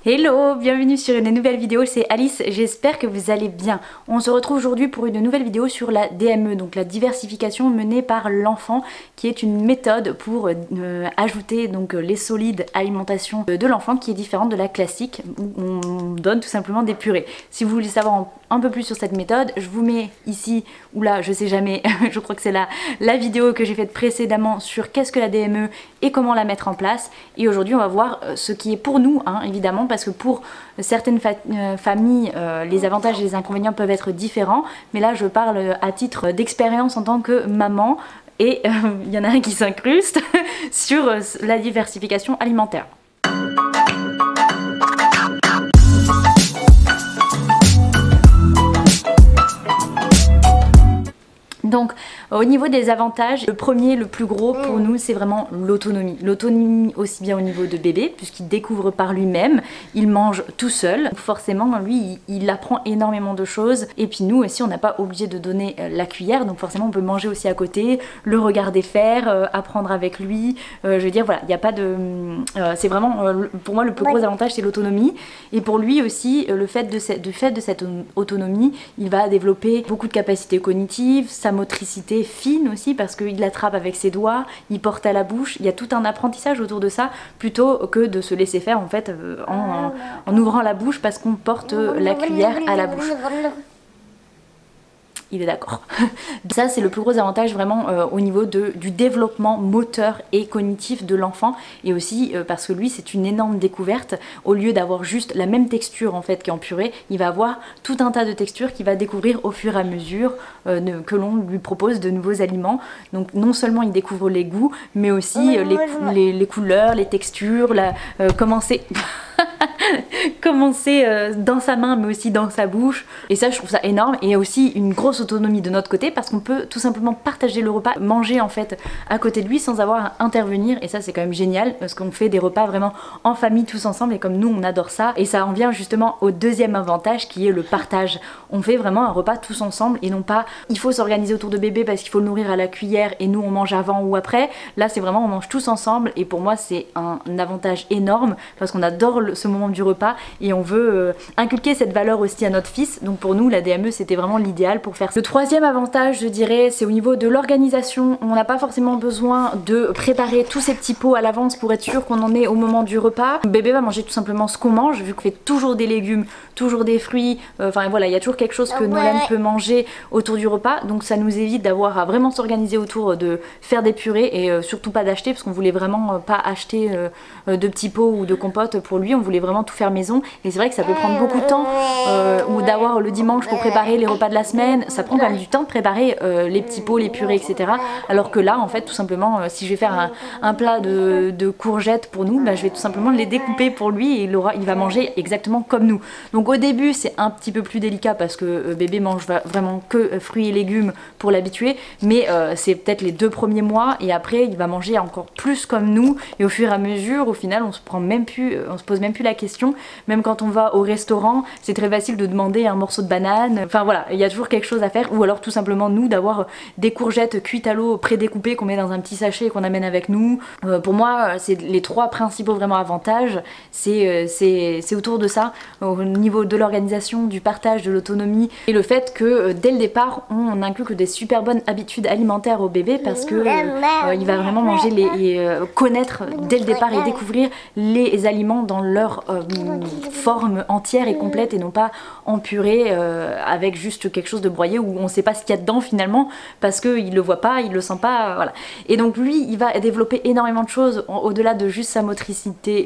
Hello, bienvenue sur une nouvelle vidéo, c'est Alice, j'espère que vous allez bien. On se retrouve aujourd'hui pour une nouvelle vidéo sur la DME, donc la diversification menée par l'enfant, qui est une méthode pour ajouter donc les solides alimentation de l'enfant qui est différente de la classique, où on donne tout simplement des purées. Si vous voulez savoir un peu plus sur cette méthode, je vous mets ici, ou là, je sais jamais, je crois que c'est la vidéo que j'ai faite précédemment sur qu'est-ce que la DME et comment la mettre en place. Et aujourd'hui on va voir ce qui est pour nous, hein, évidemment, parce que pour certaines familles, les avantages et les inconvénients peuvent être différents, mais là je parle à titre d'expérience en tant que maman, et il y en a un qui s'incruste sur la diversification alimentaire. Donc au niveau des avantages, le premier, le plus gros pour nous, c'est vraiment l'autonomie. L'autonomie aussi bien au niveau de bébé, puisqu'il découvre par lui-même, il mange tout seul. Forcément, lui, il apprend énormément de choses. Et puis nous aussi, on n'a pas obligé de donner la cuillère, donc forcément on peut manger aussi à côté, le regarder faire, apprendre avec lui. Je veux dire, voilà, il n'y a pas de... c'est vraiment, pour moi, le plus gros avantage, c'est l'autonomie. Et pour lui aussi, le fait de cette autonomie, il va développer beaucoup de capacités cognitives, sa motricité fine aussi, parce qu'il attrape avec ses doigts, il porte à la bouche, il y a tout un apprentissage autour de ça, plutôt que de se laisser faire en fait en ouvrant la bouche parce qu'on porte la cuillère à la bouche. Il est d'accord. Ça c'est le plus gros avantage vraiment au niveau du développement moteur et cognitif de l'enfant, et aussi parce que lui c'est une énorme découverte. Au lieu d'avoir juste la même texture en fait qu'en purée, il va avoir tout un tas de textures qu'il va découvrir au fur et à mesure que l'on lui propose de nouveaux aliments. Donc non seulement il découvre les goûts, mais aussi les couleurs, les textures, commencer dans sa main mais aussi dans sa bouche, et ça je trouve ça énorme. Et aussi une grosse autonomie de notre côté parce qu'on peut tout simplement partager le repas, manger en fait à côté de lui sans avoir à intervenir, et ça c'est quand même génial parce qu'on fait des repas vraiment en famille tous ensemble, et comme nous on adore ça. Et ça en vient justement au deuxième avantage qui est le partage. On fait vraiment un repas tous ensemble et non pas il faut s'organiser autour de bébé parce qu'il faut le nourrir à la cuillère et nous on mange avant ou après. Là c'est vraiment on mange tous ensemble, et pour moi c'est un avantage énorme parce qu'on adore ce moment du repas et on veut inculquer cette valeur aussi à notre fils. Donc pour nous la DME c'était vraiment l'idéal pour faire ça. Le troisième avantage je dirais c'est au niveau de l'organisation. On n'a pas forcément besoin de préparer tous ces petits pots à l'avance pour être sûr qu'on en est au moment du repas. Bébé va manger tout simplement ce qu'on mange, vu qu'on fait toujours des légumes, toujours des fruits, enfin voilà, il y a toujours quelque chose que Nolan peut manger autour du repas, donc ça nous évite d'avoir à vraiment s'organiser autour de faire des purées, et surtout pas d'acheter, parce qu'on voulait vraiment pas acheter de petits pots ou de compotes pour lui, on voulait vraiment tout faire maison. Et c'est vrai que ça peut prendre beaucoup de temps, ou d'avoir le dimanche pour préparer les repas de la semaine, ça prend quand même du temps de préparer les petits pots, les purées, etc. Alors que là en fait tout simplement si je vais faire un plat de courgettes pour nous, bah, je vais tout simplement les découper pour lui et il va manger exactement comme nous. Donc au début c'est un petit peu plus délicat parce que bébé mange vraiment que fruits et légumes pour l'habituer, mais c'est peut-être les 2 premiers mois, et après il va manger encore plus comme nous, et au fur et à mesure au final on se pose même plus la question. Même quand on va au restaurant c'est très facile de demander un morceau de banane, enfin voilà, il y a toujours quelque chose à faire. Ou alors tout simplement nous d'avoir des courgettes cuites à l'eau prédécoupées qu'on met dans un petit sachet et qu'on amène avec nous. Pour moi c'est les 3 principaux vraiment avantages, c'est autour de ça, au niveau de l'organisation, du partage, de l'autonomie, et le fait que dès le départ on inculque des super bonnes habitudes alimentaires au bébé, parce que il va vraiment manger connaître dès le départ et découvrir les aliments dans leur forme entière et complète, et non pas en purée avec juste quelque chose de broyé où on sait pas ce qu'il y a dedans finalement parce qu'il le voit pas, il le sent pas, voilà. Et donc lui il va développer énormément de choses au-delà de juste sa motricité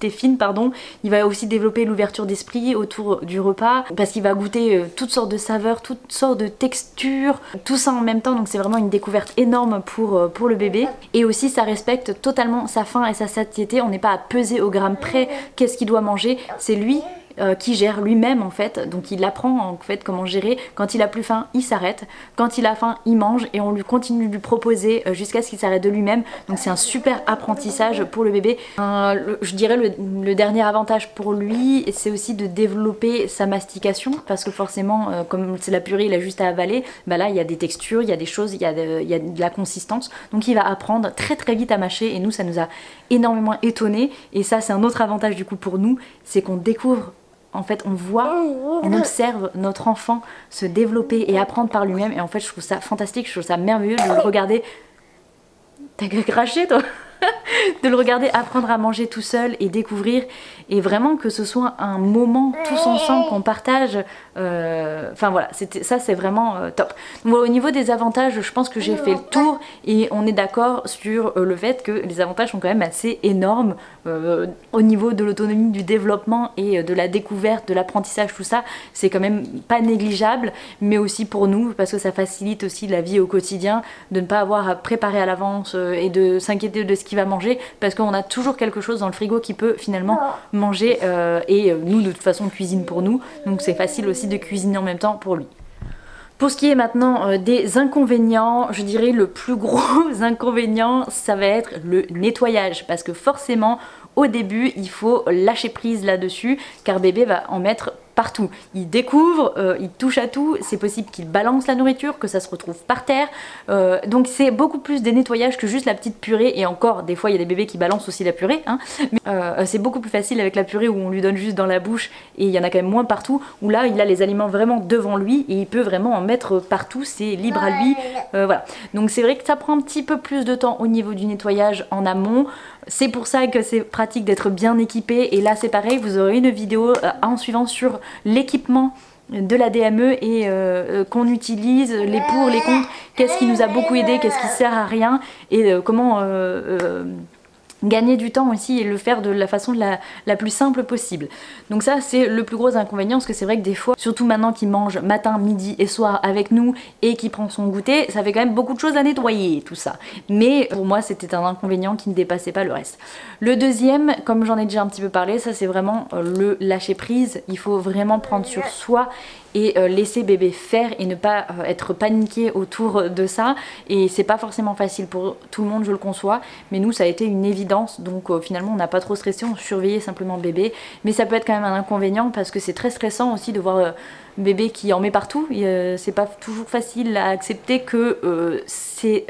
fine, pardon. Il va aussi développer l'ouverture d'esprit autour du repas parce qu'il va goûter toutes sortes de saveurs, toutes sortes de textures, tout ça en même temps. Donc c'est vraiment une découverte énorme pour le bébé. Et aussi ça respecte totalement sa faim et sa satiété. On n'est pas à peser au gramme près qu'est-ce qu'il doit manger, c'est lui qui gère lui-même en fait, donc il apprend en fait comment gérer. Quand il a plus faim, il s'arrête, quand il a faim, il mange et on lui continue de lui proposer jusqu'à ce qu'il s'arrête de lui-même. Donc c'est un super apprentissage pour le bébé. Je dirais le dernier avantage pour lui, c'est aussi de développer sa mastication, parce que forcément comme c'est la purée, il a juste à avaler, bah là il y a des textures, il y a des choses, il y a de la consistance, donc il va apprendre très très vite à mâcher et nous ça nous a énormément étonné. Et ça c'est un autre avantage du coup pour nous, c'est qu'on découvre, en fait on voit, on observe notre enfant se développer et apprendre par lui-même, et en fait je trouve ça fantastique, je trouve ça merveilleux de le regarder. T'as craché toi? De le regarder apprendre à manger tout seul et découvrir, et vraiment que ce soit un moment tous ensemble qu'on partage. Enfin voilà, ça c'est vraiment top. Donc voilà, au niveau des avantages, je pense que j'ai fait le tour et on est d'accord sur le fait que les avantages sont quand même assez énormes au niveau de l'autonomie, du développement et de la découverte, de l'apprentissage, tout ça, c'est quand même pas négligeable, mais aussi pour nous, parce que ça facilite aussi la vie au quotidien, de ne pas avoir à préparer à l'avance et de s'inquiéter de ce qu'il va manger, parce qu'on a toujours quelque chose dans le frigo qui peut finalement manger, et nous de toute façon on cuisine pour nous, donc c'est facile aussi de cuisiner en même temps pour lui. Pour ce qui est maintenant des inconvénients, je dirais le plus gros inconvénient, ça va être le nettoyage, parce que forcément au début il faut lâcher prise là-dessus, car bébé va en mettre partout. Il découvre, il touche à tout, c'est possible qu'il balance la nourriture, que ça se retrouve par terre, donc c'est beaucoup plus des nettoyages que juste la petite purée, et encore des fois il y a des bébés qui balancent aussi la purée, hein, mais c'est beaucoup plus facile avec la purée où on lui donne juste dans la bouche et il y en a quand même moins partout, où là il a les aliments vraiment devant lui et il peut vraiment en mettre partout, c'est libre à lui, voilà. Donc c'est vrai que ça prend un petit peu plus de temps au niveau du nettoyage en amont. C'est pour ça que c'est pratique d'être bien équipé, et là c'est pareil, vous aurez une vidéo en suivant sur l'équipement de la DME et qu'on utilise, les pour, les contre, qu'est-ce qui nous a beaucoup aidé, qu'est-ce qui sert à rien, et comment gagner du temps aussi et le faire de la façon la plus simple possible. Donc ça c'est le plus gros inconvénient, parce que c'est vrai que des fois, surtout maintenant qu'il mange matin, midi et soir avec nous et qu'il prend son goûter, ça fait quand même beaucoup de choses à nettoyer tout ça. Mais pour moi c'était un inconvénient qui ne dépassait pas le reste. Le deuxième, comme j'en ai déjà un petit peu parlé, ça c'est vraiment le lâcher prise. Il faut vraiment prendre sur soi et laisser bébé faire et ne pas être paniqué autour de ça, et c'est pas forcément facile pour tout le monde, je le conçois, mais nous ça a été une évidence, donc finalement on n'a pas trop stressé, on surveillait simplement bébé, mais ça peut être quand même un inconvénient parce que c'est très stressant aussi de voir bébé qui en met partout, c'est pas toujours facile à accepter que c'est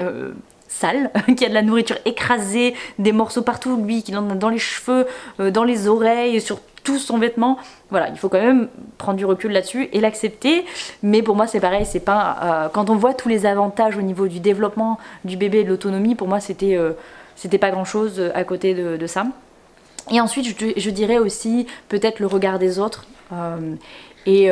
sale, qu'il y a de la nourriture écrasée, des morceaux partout, lui qui en a dans les cheveux, dans les oreilles, sur tout son vêtement. Voilà, il faut quand même prendre du recul là-dessus et l'accepter, mais pour moi c'est pareil, c'est pas quand on voit tous les avantages au niveau du développement du bébé et de l'autonomie, pour moi c'était pas grand chose à côté de ça. Et ensuite je dirais aussi peut-être le regard des autres et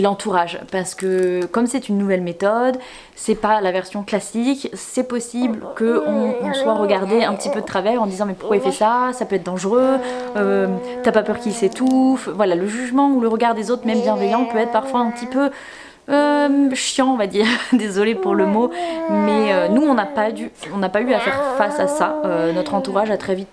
l'entourage, parce que comme c'est une nouvelle méthode, c'est pas la version classique, c'est possible qu'on soit regardé un petit peu de travers en disant mais pourquoi il fait ça, ça peut être dangereux, t'as pas peur qu'il s'étouffe. Voilà, le jugement ou le regard des autres, même bienveillant, peut être parfois un petit peu chiant on va dire, désolée pour le mot, mais nous on n'a pas eu à faire face à ça. Notre entourage a très vite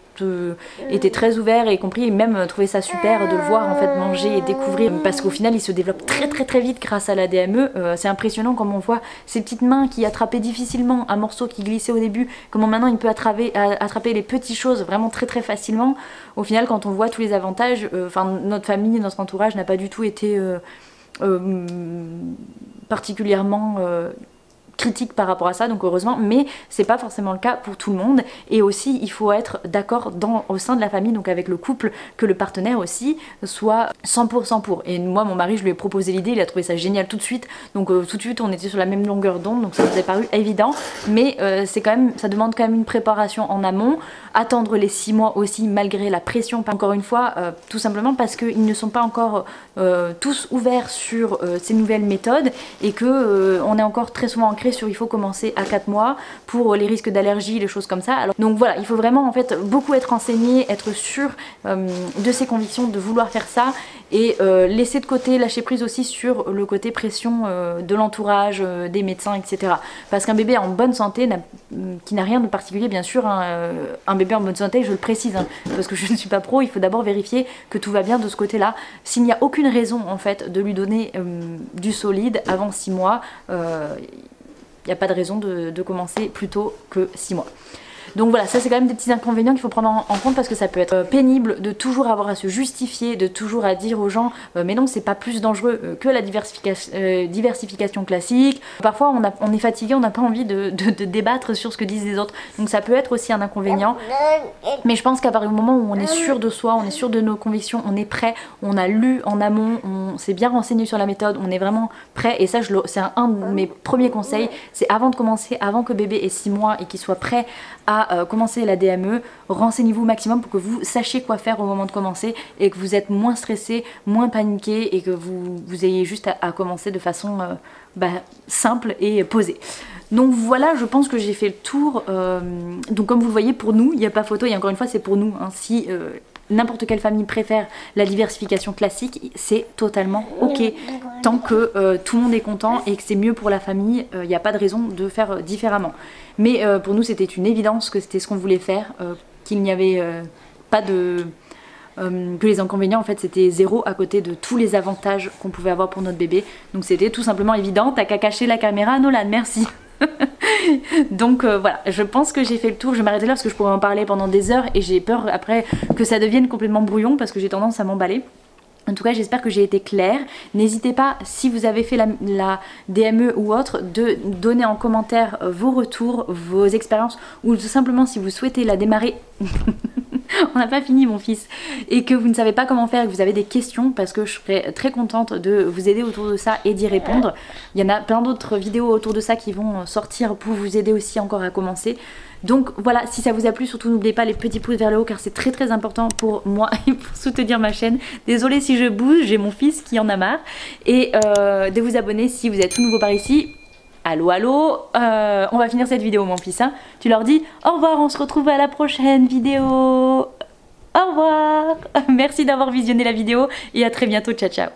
était très ouvert et compris, et même trouvé ça super de le voir en fait manger et découvrir, parce qu'au final il se développe très vite grâce à la DME. C'est impressionnant comme on voit ses petites mains qui attrapaient difficilement un morceau qui glissait au début, comment maintenant il peut attraper les petites choses vraiment très facilement. Au final quand on voit tous les avantages, enfin notre famille, notre entourage n'a pas du tout été particulièrement critique par rapport à ça, donc heureusement, mais c'est pas forcément le cas pour tout le monde, et aussi il faut être d'accord au sein de la famille, donc avec le couple, que le partenaire aussi soit 100% pour. Et moi mon mari, je lui ai proposé l'idée, il a trouvé ça génial tout de suite, donc tout de suite on était sur la même longueur d'onde, donc ça nous a paru évident, mais c'est quand même, ça demande quand même une préparation en amont, attendre les 6 mois aussi malgré la pression, encore une fois, tout simplement parce qu'ils ne sont pas encore tous ouverts sur ces nouvelles méthodes, et que on est encore très souvent en marquerait sur il faut commencer à 4 mois pour les risques d'allergie, les choses comme ça. Alors, donc voilà, il faut vraiment en fait beaucoup être renseigné, être sûr de ses convictions, de vouloir faire ça et laisser de côté, lâcher prise aussi sur le côté pression de l'entourage, des médecins, etc. Parce qu'un bébé en bonne santé, qui n'a rien de particulier bien sûr, hein, un bébé en bonne santé, je le précise, hein, parce que je ne suis pas pro, il faut d'abord vérifier que tout va bien de ce côté-là. S'il n'y a aucune raison en fait de lui donner du solide avant 6 mois, il n'y a pas de raison de commencer plus tôt que 6 mois. Donc voilà, ça c'est quand même des petits inconvénients qu'il faut prendre en compte parce que ça peut être pénible de toujours avoir à se justifier, de toujours à dire aux gens mais non, c'est pas plus dangereux que la diversification classique. Parfois on est fatigué, on n'a pas envie de débattre sur ce que disent les autres, donc ça peut être aussi un inconvénient. Mais je pense qu'à partir du moment où on est sûr de soi, on est sûr de nos convictions, on est prêt, on a lu en amont, on s'est bien renseigné sur la méthode, on est vraiment prêt, et ça c'est un de mes premiers conseils, c'est avant de commencer, avant que bébé ait 6 mois et qu'il soit prêt à commencer la DME, renseignez-vous au maximum pour que vous sachiez quoi faire au moment de commencer et que vous êtes moins stressé, moins paniqué et que vous ayez juste à commencer de façon simple et posée. Donc voilà, je pense que j'ai fait le tour. Donc comme vous le voyez, pour nous, il n'y a pas photo, et encore une fois c'est pour nous, hein. Si n'importe quelle famille préfère la diversification classique, c'est totalement ok. Tant que tout le monde est content et que c'est mieux pour la famille, il n'y a pas de raison de faire différemment. Mais pour nous c'était une évidence que c'était ce qu'on voulait faire, qu'il n'y avait pas de... que les inconvénients en fait c'était zéro à côté de tous les avantages qu'on pouvait avoir pour notre bébé. Donc c'était tout simplement évident, t'as qu'à cacher la caméra Nolan, merci. Donc voilà, je pense que j'ai fait le tour, je vais m'arrêter là parce que je pourrais en parler pendant des heures et j'ai peur après que ça devienne complètement brouillon parce que j'ai tendance à m'emballer. En tout cas, j'espère que j'ai été claire. N'hésitez pas, si vous avez fait la DME ou autre, de donner en commentaire vos retours, vos expériences, ou tout simplement si vous souhaitez la démarrer... On n'a pas fini mon fils, et que vous ne savez pas comment faire et que vous avez des questions, parce que je serais très contente de vous aider autour de ça et d'y répondre. Il y en a plein d'autres vidéos autour de ça qui vont sortir pour vous aider aussi encore à commencer. Donc voilà, si ça vous a plu, surtout n'oubliez pas les petits pouces vers le haut car c'est très très important pour moi et pour soutenir ma chaîne. Désolée si je bouge, j'ai mon fils qui en a marre. Et de vous abonner si vous êtes tout nouveau par ici. Allô, allô, on va finir cette vidéo mon fils, hein. Tu leur dis au revoir, on se retrouve à la prochaine vidéo. Au revoir. Merci d'avoir visionné la vidéo et à très bientôt, ciao ciao.